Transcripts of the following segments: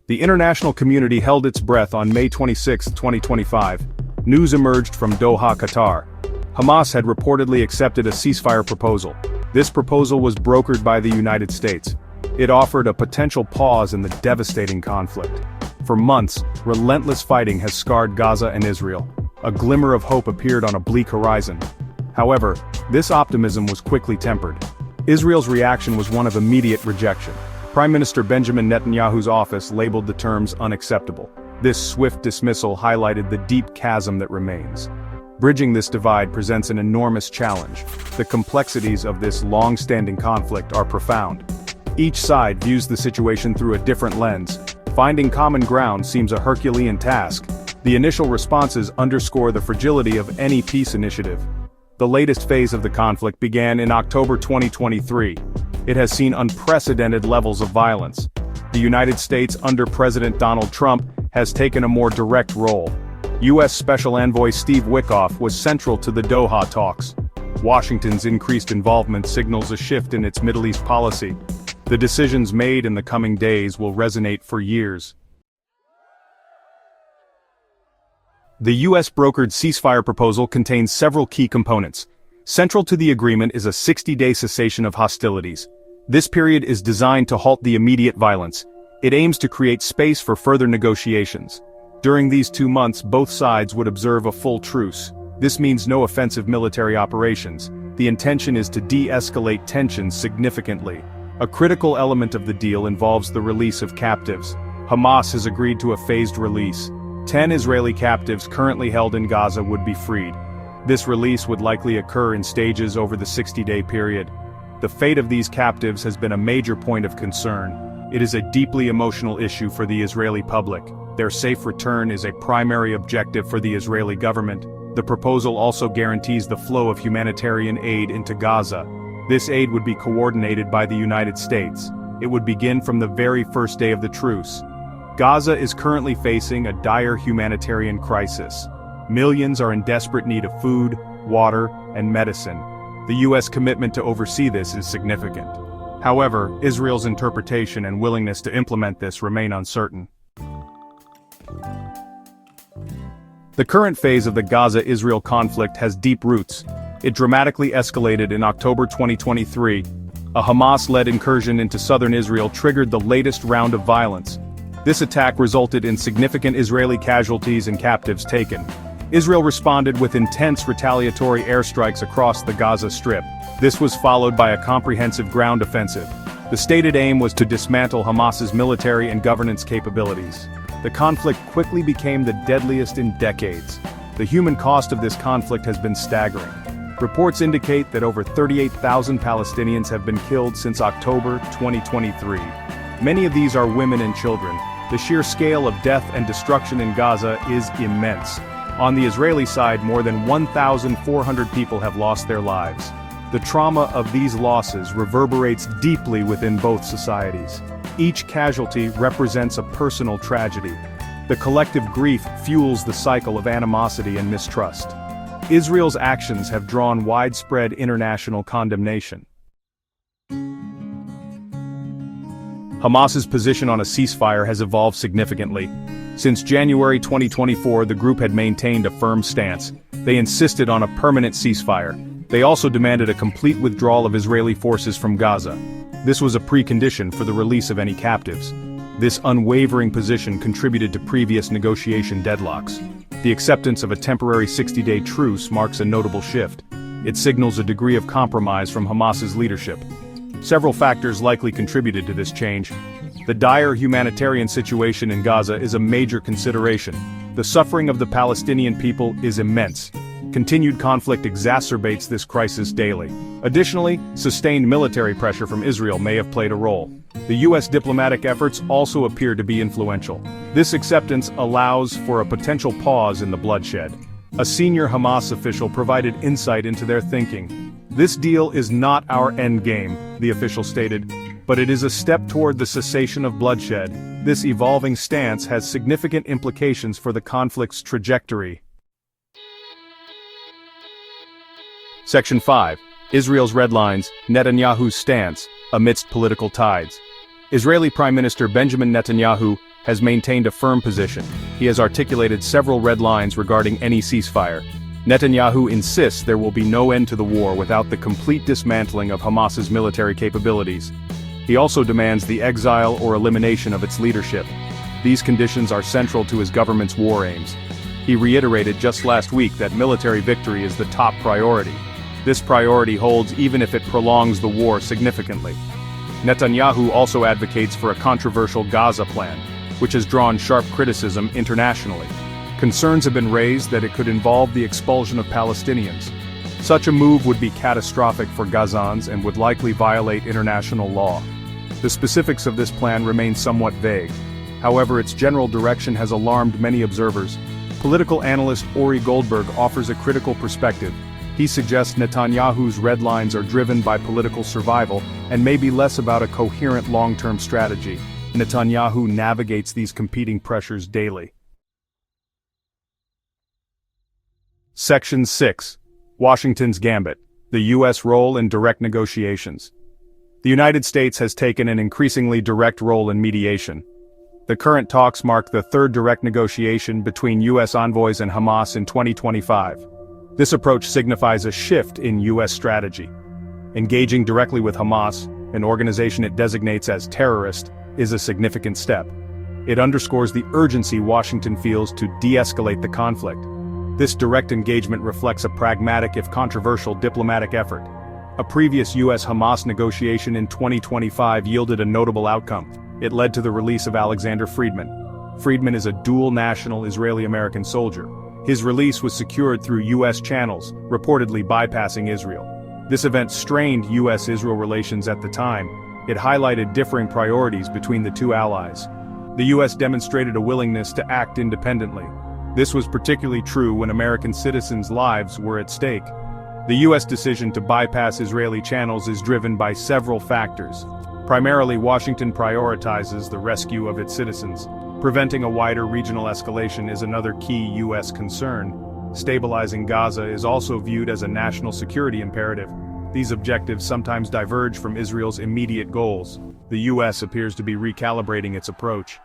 The international community held its breath on May 26, 2025. News emerged from Doha, Qatar. Hamas had reportedly accepted a ceasefire proposal. This proposal was brokered by the United States. It offered a potential pause in the devastating conflict. For months, relentless fighting has scarred Gaza and Israel. A glimmer of hope appeared on a bleak horizon. However, this optimism was quickly tempered. Israel's reaction was one of immediate rejection. Prime Minister Benjamin Netanyahu's office labeled the terms unacceptable. This swift dismissal highlighted the deep chasm that remains. Bridging this divide presents an enormous challenge. The complexities of this long-standing conflict are profound. Each side views the situation through a different lens. Finding common ground seems a Herculean task. The initial responses underscore the fragility of any peace initiative. The latest phase of the conflict began in October 2023. It has seen unprecedented levels of violence. The United States under President Donald Trump has taken a more direct role. U.S. Special Envoy Steve Wickoff was central to the Doha talks. Washington's increased involvement signals a shift in its Middle East policy. The decisions made in the coming days will resonate for years. The U.S. brokered ceasefire proposal contains several key components. Central to the agreement is a 60-day cessation of hostilities. This period is designed to halt the immediate violence. It aims to create space for further negotiations. During these 2 months, both sides would observe a full truce. This means no offensive military operations. The intention is to de-escalate tensions significantly. A critical element of the deal involves the release of captives. Hamas has agreed to a phased release. 10 Israeli captives currently held in Gaza would be freed. This release would likely occur in stages over the 60-day period. The fate of these captives has been a major point of concern. It is a deeply emotional issue for the Israeli public. Their safe return is a primary objective for the Israeli government. The proposal also guarantees the flow of humanitarian aid into Gaza. This aid would be coordinated by the United States. It would begin from the very first day of the truce. Gaza is currently facing a dire humanitarian crisis. Millions are in desperate need of food, water, and medicine. The U.S. commitment to oversee this is significant. However, Israel's interpretation and willingness to implement this remain uncertain. The current phase of the Gaza-Israel conflict has deep roots. It dramatically escalated in October 2023. A Hamas-led incursion into southern Israel triggered the latest round of violence. This attack resulted in significant Israeli casualties and captives taken. Israel responded with intense retaliatory airstrikes across the Gaza Strip. This was followed by a comprehensive ground offensive. The stated aim was to dismantle Hamas's military and governance capabilities. The conflict quickly became the deadliest in decades. The human cost of this conflict has been staggering. Reports indicate that over 38,000 Palestinians have been killed since October 2023. Many of these are women and children. The sheer scale of death and destruction in Gaza is immense. On the Israeli side, more than 1,400 people have lost their lives. The trauma of these losses reverberates deeply within both societies. Each casualty represents a personal tragedy. The collective grief fuels the cycle of animosity and mistrust. Israel's actions have drawn widespread international condemnation. Hamas's position on a ceasefire has evolved significantly. Since January 2024, the group had maintained a firm stance. They insisted on a permanent ceasefire. They also demanded a complete withdrawal of Israeli forces from Gaza. This was a precondition for the release of any captives. This unwavering position contributed to previous negotiation deadlocks. The acceptance of a temporary 60-day truce marks a notable shift. It signals a degree of compromise from Hamas's leadership. Several factors likely contributed to this change. The dire humanitarian situation in Gaza is a major consideration. The suffering of the Palestinian people is immense. Continued conflict exacerbates this crisis daily. Additionally, sustained military pressure from Israel may have played a role. The U.S. diplomatic efforts also appear to be influential. This acceptance allows for a potential pause in the bloodshed. A senior Hamas official provided insight into their thinking. "This deal is not our endgame," the official stated, "but it is a step toward the cessation of bloodshed." This evolving stance has significant implications for the conflict's trajectory. Section 5. Israel's red lines, Netanyahu's stance, amidst political tides. Israeli Prime Minister Benjamin Netanyahu has maintained a firm position. He has articulated several red lines regarding any ceasefire. Netanyahu insists there will be no end to the war without the complete dismantling of Hamas's military capabilities. He also demands the exile or elimination of its leadership. These conditions are central to his government's war aims. He reiterated just last week that military victory is the top priority. This priority holds even if it prolongs the war significantly. Netanyahu also advocates for a controversial Gaza plan, which has drawn sharp criticism internationally. Concerns have been raised that it could involve the expulsion of Palestinians. Such a move would be catastrophic for Gazans and would likely violate international law. The specifics of this plan remain somewhat vague. However, its general direction has alarmed many observers. Political analyst Ori Goldberg offers a critical perspective. He suggests Netanyahu's red lines are driven by political survival and may be less about a coherent long-term strategy. Netanyahu navigates these competing pressures daily. Section 6. Washington's Gambit. The U.S. role in direct negotiations. The United States has taken an increasingly direct role in mediation. The current talks mark the third direct negotiation between U.S. envoys and Hamas in 2025. This approach signifies a shift in U.S. strategy. Engaging directly with Hamas, an organization it designates as terrorist, is a significant step. It underscores the urgency Washington feels to de-escalate the conflict. This direct engagement reflects a pragmatic if controversial diplomatic effort. A previous U.S.-Hamas negotiation in 2025 yielded a notable outcome. It led to the release of Alexander Friedman. Friedman is a dual-national Israeli-American soldier. His release was secured through U.S. channels, reportedly bypassing Israel. This event strained U.S.-Israel relations at the time. It highlighted differing priorities between the two allies. The U.S. demonstrated a willingness to act independently. This was particularly true when American citizens' lives were at stake. The U.S. decision to bypass Israeli channels is driven by several factors. Primarily, Washington prioritizes the rescue of its citizens. Preventing a wider regional escalation is another key U.S. concern. Stabilizing Gaza is also viewed as a national security imperative. These objectives sometimes diverge from Israel's immediate goals. The U.S. appears to be recalibrating its approach.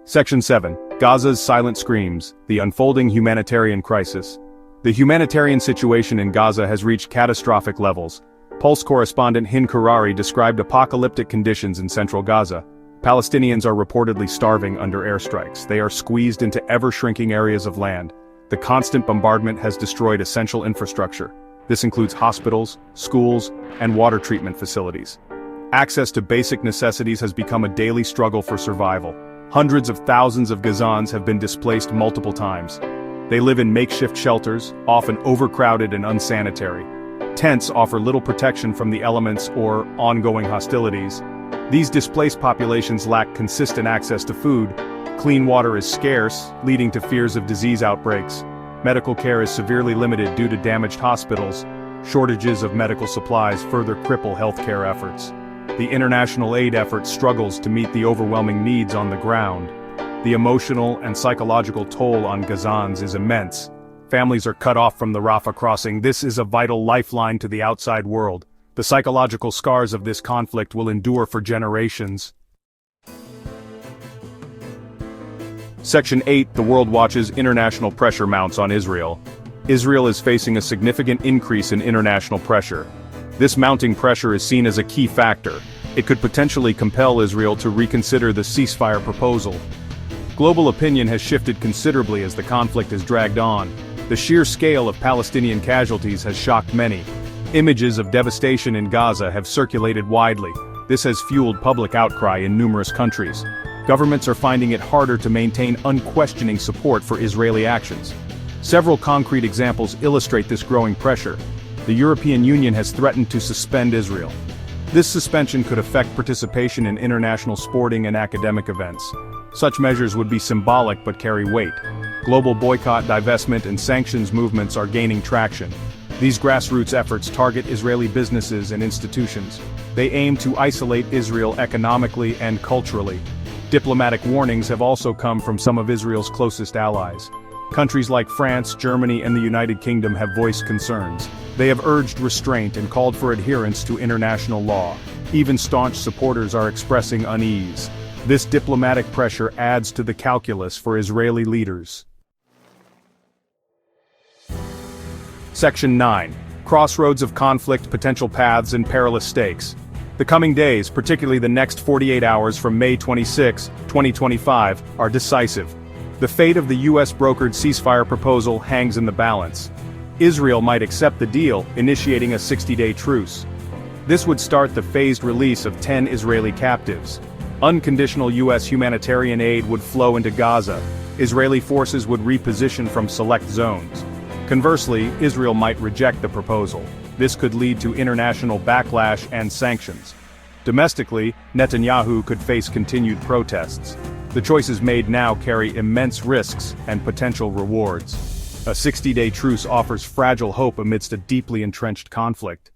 Section 7. Gaza's Silent Screams, the Unfolding Humanitarian Crisis. The humanitarian situation in Gaza has reached catastrophic levels. Pulse correspondent Hind Karari described apocalyptic conditions in central Gaza. Palestinians are reportedly starving under airstrikes. They are squeezed into ever-shrinking areas of land. The constant bombardment has destroyed essential infrastructure. This includes hospitals, schools, and water treatment facilities. Access to basic necessities has become a daily struggle for survival. Hundreds of thousands of Gazans have been displaced multiple times. They live in makeshift shelters, often overcrowded and unsanitary. Tents offer little protection from the elements or ongoing hostilities. These displaced populations lack consistent access to food. Clean water is scarce, leading to fears of disease outbreaks. Medical care is severely limited due to damaged hospitals. Shortages of medical supplies further cripple healthcare efforts. The international aid effort struggles to meet the overwhelming needs on the ground. The emotional and psychological toll on Gazans is immense. Families are cut off from the Rafah crossing. This is a vital lifeline to the outside world. The psychological scars of this conflict will endure for generations. Section 8. The world watches. International pressure mounts on Israel. Israel is facing a significant increase in international pressure. This mounting pressure is seen as a key factor. It could potentially compel Israel to reconsider the ceasefire proposal. Global opinion has shifted considerably as the conflict has dragged on. The sheer scale of Palestinian casualties has shocked many. Images of devastation in Gaza have circulated widely. This has fueled public outcry in numerous countries. Governments are finding it harder to maintain unquestioning support for Israeli actions. Several concrete examples illustrate this growing pressure. The European Union has threatened to suspend Israel. This suspension could affect participation in international sporting and academic events. Such measures would be symbolic but carry weight. Global boycott, divestment, and sanctions movements are gaining traction. These grassroots efforts target Israeli businesses and institutions. They aim to isolate Israel economically and culturally. Diplomatic warnings have also come from some of Israel's closest allies. Countries like France, Germany, and the United Kingdom have voiced concerns. They have urged restraint and called for adherence to international law. Even staunch supporters are expressing unease. This diplomatic pressure adds to the calculus for Israeli leaders. Section 9. Crossroads of conflict, potential paths, and perilous stakes. The coming days, particularly the next 48 hours from May 26, 2025, are decisive. The fate of the US-brokered ceasefire proposal hangs in the balance. Israel might accept the deal, initiating a 60-day truce. This would start the phased release of 10 Israeli captives. Unconditional US humanitarian aid would flow into Gaza. Israeli forces would reposition from select zones. Conversely, Israel might reject the proposal. This could lead to international backlash and sanctions. Domestically, Netanyahu could face continued protests. The choices made now carry immense risks and potential rewards. A 60-day truce offers fragile hope amidst a deeply entrenched conflict.